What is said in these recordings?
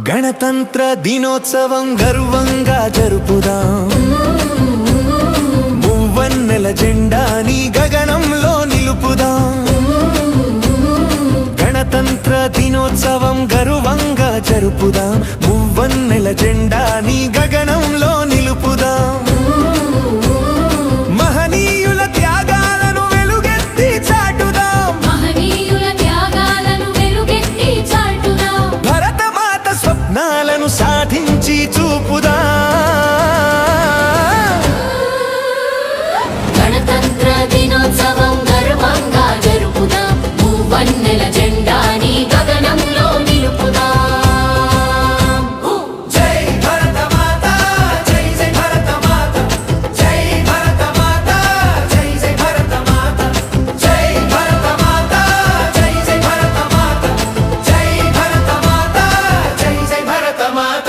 గణతంత్ర దినోత్సవం గర్వంగా జరుపుదాం. మువ్వన్నెల జెండాని గగనంలో నిలుపుదాం. గణతంత్ర దినోత్సవం గర్వంగా జరుపుదాం. మువ్వన్నెల జెండాని గగనంలో నిలుపుదాం. మహనీయుల త్యాగాలను వెలుగెత్తి చాటుదాం. భరతమాత స్వప్నాలను సాధించి చూపుదాం. గణతంత్ర దినోత్సవం గర్వంగా జరుపుదాం. మువ్వన్నెల జెండాని గగనంలో నిలుపుదాం. జై భరతమాత, జై జై భరతమాత, జై భరతమాత, జై జై భరతమాత, జై భరతమాత, జై జై భరతమాత, జై భరతమాత, జై జై భరతమాత.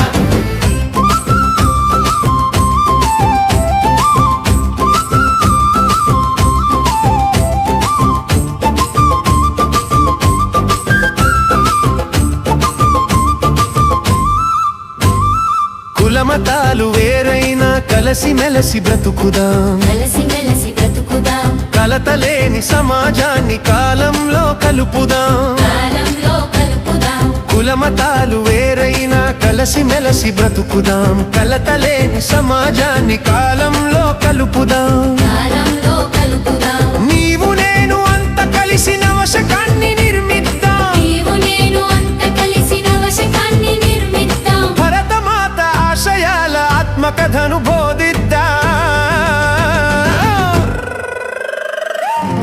కులమతాలు వేరైనా కలిసి మెలసి బ్రతుకుదాం. కలిసిమెలిసి బ్రతుకుదాం. కలతలేని సమాజాన్ని కాలంలో కలుపుదాం. కాలంలో కలుపుదాం. కులమతాలు వేరైనా కలిసి మెలసి బ్రతుకుదాం. కలతలేని సమాజాన్ని కాలంలో కలుపుదాం. కాలంలో కలుపుదాం. నీవు నేను అంత కలిసి నవశకాన్ని నిర్మిద్దాం. నీవు నేను అంత కలిసి నవశకాన్ని నిర్మిద్దాం. భరతమాత ఆశయాల ఆత్మకథను బోధిద్దాం.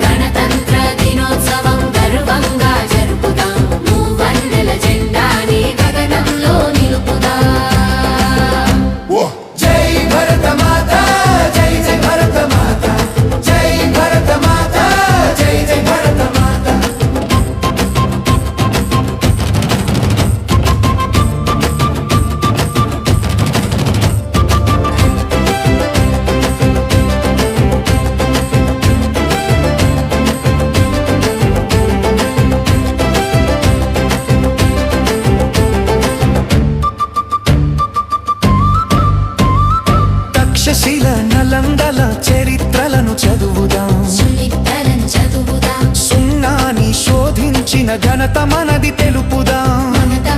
గణతంత్ర దినోత్సవం గర్వంగా జరుపుదాం. మువ్వన్నెల జెండాని గగనంలో నిలుపుదాం. జై భరతమాత, జై జై భరతమాత, జై భరతమాత, జై జై భరతమాత. తక్షశిల నలందల చరిత్రలను చదువుదాం. చరిత్రలను చదువుదాం. సున్నాని శోధించిన ఘనత మనది తెలుపుదాం.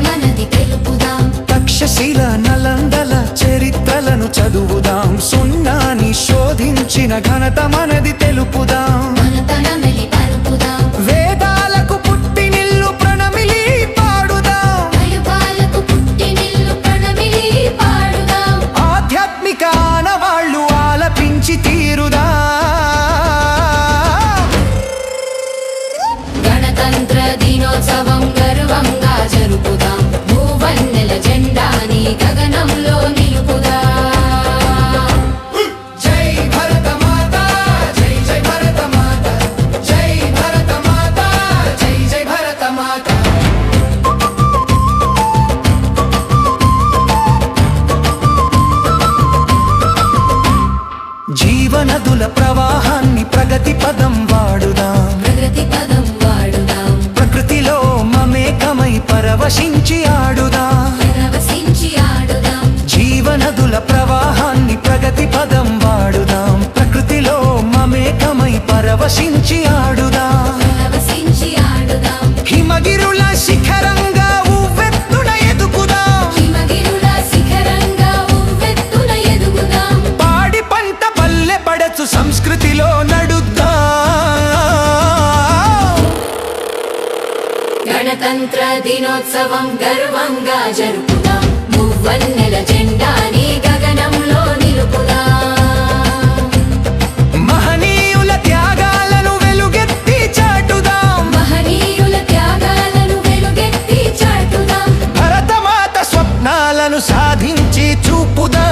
మనది తెలుపుదాం. తక్షశిల నలందల చరిత్రలను చదువుదాం. సున్నాని శోధించిన ఘనత మనది తెలుపుదాం. మనతనమిలి పలుకుదాం. వేదాలకు పుట్టినిల్లు ప్రణమిలి పాడుదాం. కలుపాలకు పుట్టినిల్లు ప్రణమిలి పాడుదాం. ఆధ్యాత్మిక ఆనవాళ్ళు ఆలపించి తీరుదాం. గణతంత్ర దినోత్సవం గర్వంగా జరుపుదాం. మువ్వన్నెల జెండాని గగనంలో నిలుపుదాం. జై భరతమాత, జై జై భరతమాత, జై భరతమాత, జై జై భరతమాత. జీవనదుల ప్రవాహాన్ని ప్రగతి పదం వాడుదాం. ప్రగతి పదం వాడుదాం. ప్రకృతిలో మమేకమై పరవశించి ఆడుదాం. పరవశించి ఆడుదాం. జీవనదుల ప్రవాహాన్ని ప్రగతి పదం వాడుదాం. ప్రకృతిలో మమేకమై పరవశించి ఆడుదాం. పరవశించి ఆడుదాం. హిమగిరుల శిఖరంగా ఉవ్వెత్తున ఎదుగుదాం. హిమగిరుల శిఖరంగా ఉవ్వెత్తున ఎదుగుదాం. పాడి పంట పల్లె పడచు సంస్కృతిలో నడుద్దాం. గణతంత్ర దినోత్సవం గర్వంగా జరుపుదాం. మువ్వన్నెల జెండాని గగనంలో నిలుపుదాం. మహనీయుల త్యాగాలను వెలుగెత్తి చాటుదాం. మహనీయుల త్యాగాలను వెలుగెత్తి చాటుదాం. భరతమాత స్వప్నాలను సాధించి చూపుదాం.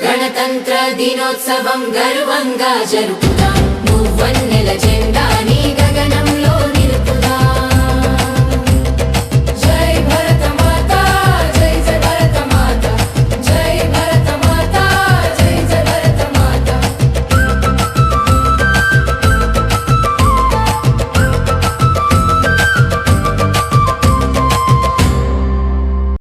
గణతంత్ర దినోత్సవం గర్వంగా జరుపుదాం. మువ్వన్నెల జెండాని గగనం